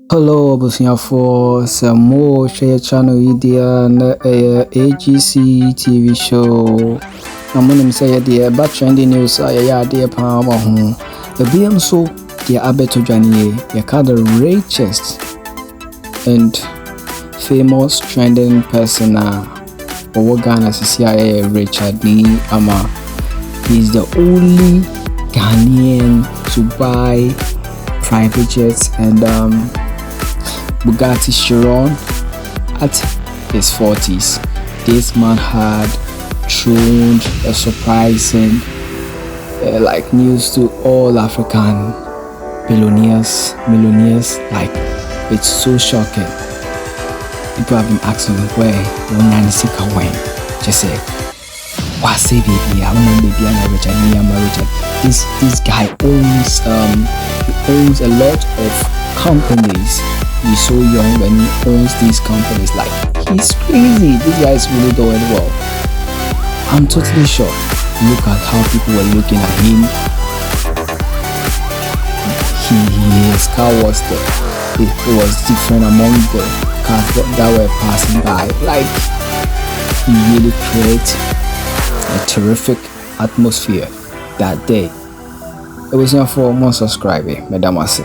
Hello, for some more share channel idea na AGC TV show. I'm gonna say the about trending news. Yeah, dear Palmer. The BM so the Abeto Janie, the richest and famous trending person. Or Ghana CIA Richard D. ARMAH. He's the only Ghanaian to buy private jets and Bugatti Chiron at his 40s. This man had thrown a surprising news to all African billionaires, millionaires. Like, it's so shocking. People have been asking where Nanisika went. Just say, "What say baby? I want baby and Richard. Me and Richard." This guy owns a lot of companies. He's so young and he owns these companies. Like, he's crazy. This guy is really doing well. I'm totally shocked. Look at how people were looking at him. His car was it was different among the cars that were passing by. Like, he really created a terrific atmosphere that day. It was not for more subscribing, Madam Ase.